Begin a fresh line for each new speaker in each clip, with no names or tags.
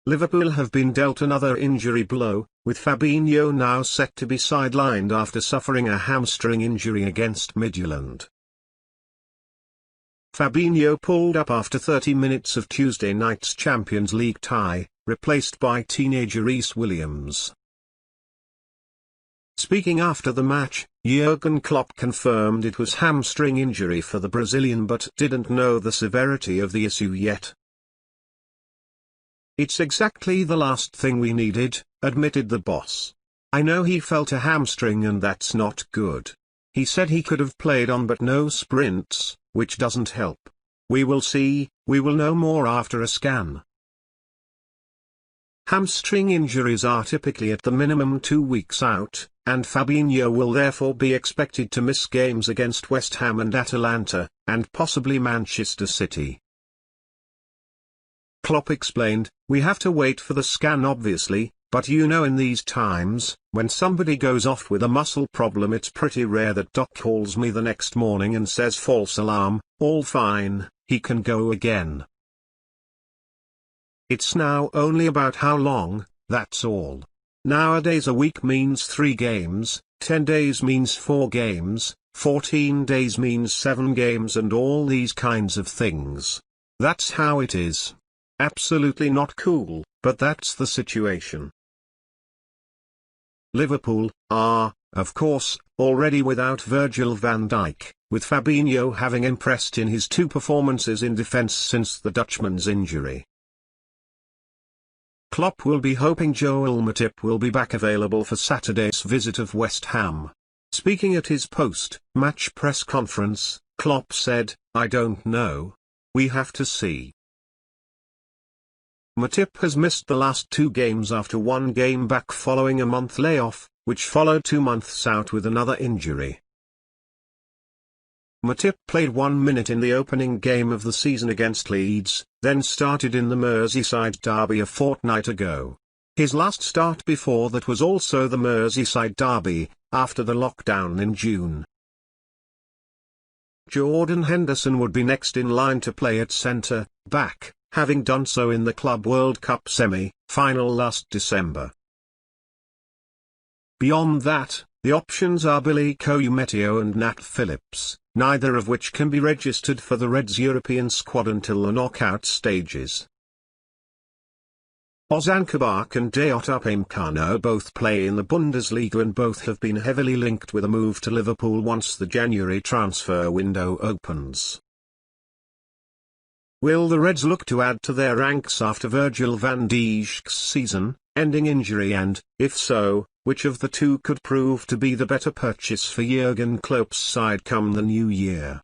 Liverpool have been dealt another injury blow, with Fabinho now set to be sidelined after suffering a hamstring injury against Midtjylland. Fabinho pulled up after 30 minutes of Tuesday night's Champions League tie, replaced by teenager Rhys Williams. Speaking after the match, Jurgen Klopp confirmed it was hamstring injury for the Brazilian but didn't know the severity of the issue yet. "It's exactly the last thing we needed," admitted the boss. "I know he felt a hamstring and that's not good. He said he could have played on but no sprints, which doesn't help. We will see, we will know more after a scan." Hamstring injuries are typically at the minimum 2 weeks out, and Fabinho will therefore be expected to miss games against West Ham and Atalanta, and possibly Manchester City. Klopp explained, "We have to wait for the scan obviously, but you know in these times, when somebody goes off with a muscle problem it's pretty rare that doc calls me the next morning and says false alarm, all fine, he can go again. It's now only about how long, that's all. Nowadays a week means 3 games, 10 days means 4 games, 14 days means 7 games and all these kinds of things. That's how it is. Absolutely not cool, but that's the situation." Liverpool are, of course, already without Virgil van Dijk, with Fabinho having impressed in his 2 performances in defence since the Dutchman's injury. Klopp will be hoping Joel Matip will be back available for Saturday's visit of West Ham. Speaking at his post-match press conference, Klopp said, "I don't know. We have to see." Matip has missed the last 2 games after 1 game back following a month layoff, which followed 2 months out with another injury. Matip played 1 minute in the opening game of the season against Leeds, then started in the Merseyside derby a fortnight ago. His last start before that was also the Merseyside derby, after the lockdown in June. Jordan Henderson would be next in line to play at centre-back, having done so in the Club World Cup semi-final last December. Beyond that, the options are Billy Koumetio and Nat Phillips, neither of which can be registered for the Reds' European squad until the knockout stages. Ozan Kabak and Dayot Upamecano both play in the Bundesliga and both have been heavily linked with a move to Liverpool once the January transfer window opens. Will the Reds look to add to their ranks after Virgil van Dijk's season-ending injury and, if so, which of the 2 could prove to be the better purchase for Jurgen Klopp's side come the new year?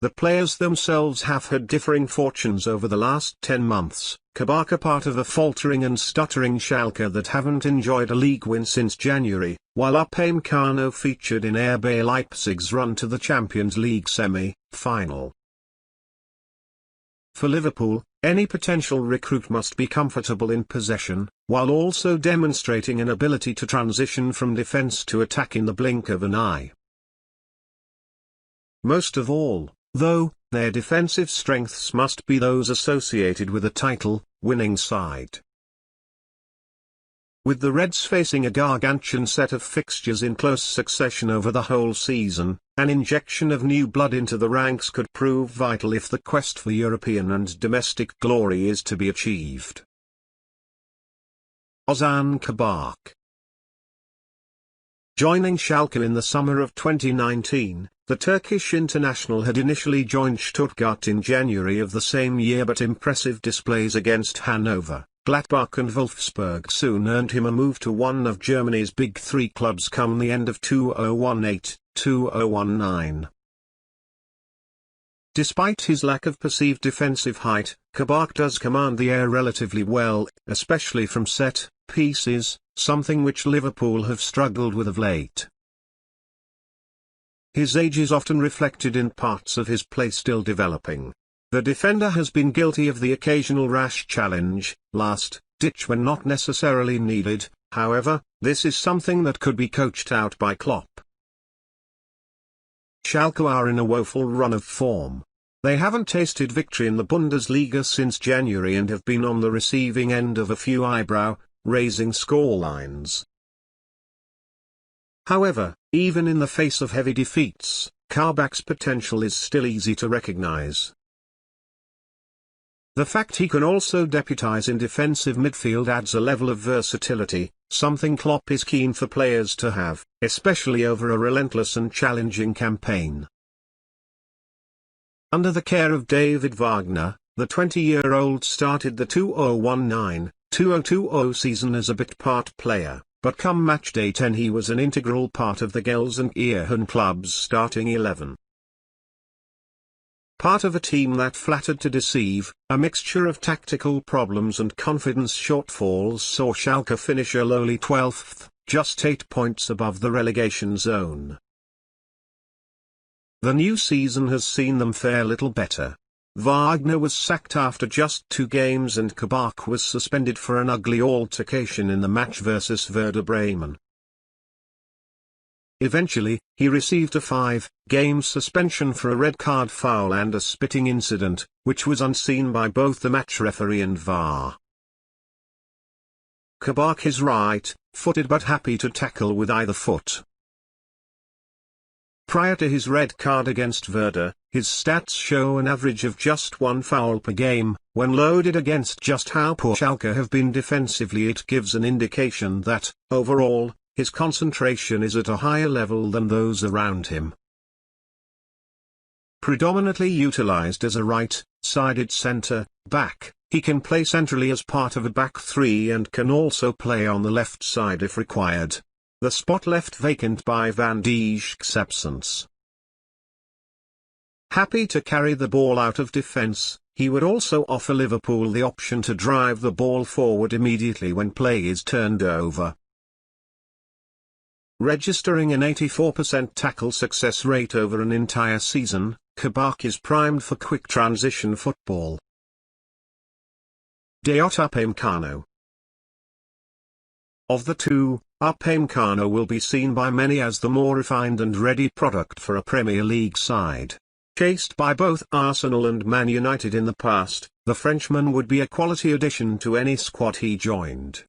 The players themselves have had differing fortunes over the last 10 months, Kabak a part of a faltering and stuttering Schalke that haven't enjoyed a league win since January, while Upamecano featured in RB Leipzig's run to the Champions League semi-final. For Liverpool, any potential recruit must be comfortable in possession, while also demonstrating an ability to transition from defence to attack in the blink of an eye. Most of all, though, their defensive strengths must be those associated with a title-winning side. With the Reds facing a gargantuan set of fixtures in close succession over the whole season, an injection of new blood into the ranks could prove vital if the quest for European and domestic glory is to be achieved. Ozan Kabak. Joining Schalke in the summer of 2019, the Turkish international had initially joined Stuttgart in January of the same year, but impressive displays against Hannover, Gladbach and Wolfsburg soon earned him a move to one of Germany's big 3 clubs come the end of 2018-2019. Despite his lack of perceived defensive height, Kabak does command the air relatively well, especially from set pieces, something which Liverpool have struggled with of late. His age is often reflected in parts of his play still developing. The defender has been guilty of the occasional rash challenge, last ditch when not necessarily needed, however, this is something that could be coached out by Klopp. Schalke are in a woeful run of form. They haven't tasted victory in the Bundesliga since January and have been on the receiving end of a few eyebrow-raising scorelines. However, even in the face of heavy defeats, Kabak's potential is still easy to recognize. The fact he can also deputize in defensive midfield adds a level of versatility, something Klopp is keen for players to have, especially over a relentless and challenging campaign. Under the care of David Wagner, the 20-year-old started the 2019-2020 season as a bit-part player, but come matchday 10 he was an integral part of the Gelsenkirchen club's starting 11. Part of a team that flattered to deceive, a mixture of tactical problems and confidence shortfalls saw Schalke finish a lowly 12th, just 8 points above the relegation zone. The new season has seen them fare little better. Wagner was sacked after just 2 games and Kabak was suspended for an ugly altercation in the match versus Werder Bremen. Eventually, he received a 5-game suspension for a red card foul and a spitting incident, which was unseen by both the match referee and VAR. Kabak is right-footed but happy to tackle with either foot. Prior to his red card against Werder, his stats show an average of just 1 foul per game. When loaded against just how poor Schalke have been defensively, it gives an indication that, overall, his concentration is at a higher level than those around him. Predominantly utilized as a right-sided centre-back, he can play centrally as part of a back three and can also play on the left side if required. The spot left vacant by Van Dijk's absence. Happy to carry the ball out of defense, he would also offer Liverpool the option to drive the ball forward immediately when play is turned over. Registering an 84% tackle success rate over an entire season, Kabak is primed for quick transition football. Dayot Upamecano. Of the two, Upamecano will be seen by many as the more refined and ready product for a Premier League side. Chased by both Arsenal and Man United in the past, the Frenchman would be a quality addition to any squad he joined.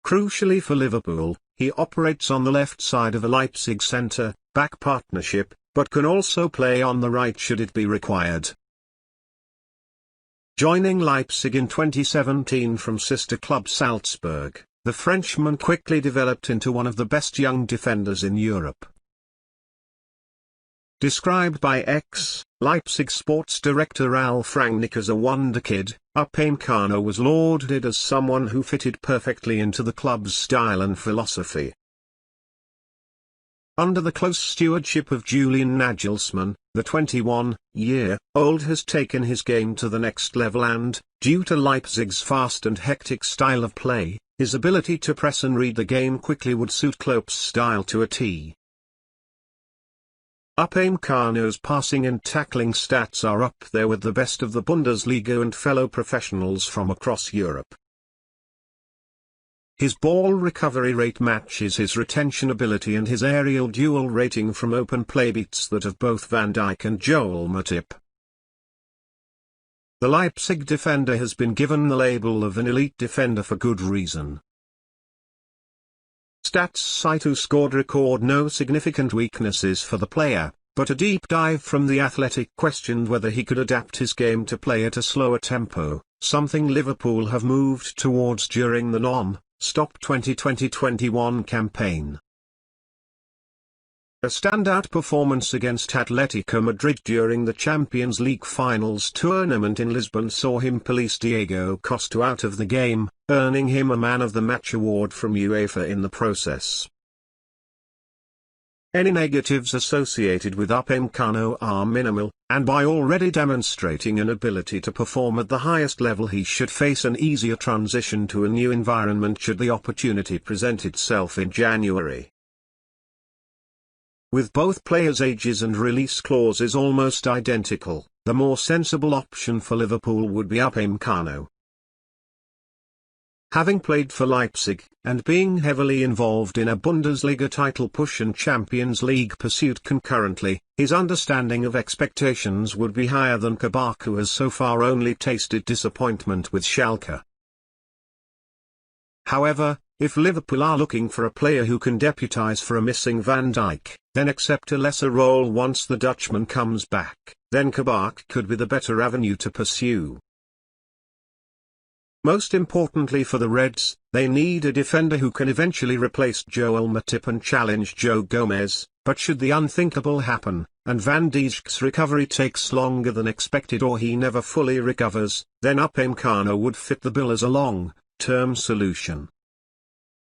Crucially for Liverpool, he operates on the left side of a Leipzig centre-back partnership, but can also play on the right should it be required. Joining Leipzig in 2017 from sister club Salzburg, the Frenchman quickly developed into one of the best young defenders in Europe. Described by ex-Leipzig sports director Ralf Rangnick as a wonder kid, Upamecano was lauded as someone who fitted perfectly into the club's style and philosophy. Under the close stewardship of Julian Nagelsmann, the 21-year-old has taken his game to the next level and, due to Leipzig's fast and hectic style of play, his ability to press and read the game quickly would suit Klopp's style to a T. Upamecano's passing and tackling stats are up there with the best of the Bundesliga and fellow professionals from across Europe. His ball recovery rate matches his retention ability, and his aerial duel rating from open play beats that of both Van Dijk and Joel Matip. The Leipzig defender has been given the label of an elite defender for good reason. Stats site WhoScored record no significant weaknesses for the player, but a deep dive from The Athletic questioned whether he could adapt his game to play at a slower tempo, something Liverpool have moved towards during the non-stop 2020-21 campaign. A standout performance against Atletico Madrid during the Champions League Finals tournament in Lisbon saw him police Diego Costa out of the game, earning him a Man of the Match award from UEFA in the process. Any negatives associated with Upamecano are minimal, and by already demonstrating an ability to perform at the highest level he should face an easier transition to a new environment should the opportunity present itself in January. With both players' ages and release clauses almost identical, the more sensible option for Liverpool would be Upamecano. Having played for Leipzig, and being heavily involved in a Bundesliga title push and Champions League pursuit concurrently, his understanding of expectations would be higher than Kabak, who has so far only tasted disappointment with Schalke. However, if Liverpool are looking for a player who can deputise for a missing Van Dijk, then accept a lesser role once the Dutchman comes back, then Kabak could be the better avenue to pursue. Most importantly for the Reds, they need a defender who can eventually replace Joel Matip and challenge Joe Gomez, but should the unthinkable happen, and Van Dijk's recovery takes longer than expected or he never fully recovers, then Upamecano would fit the bill as a long-term solution.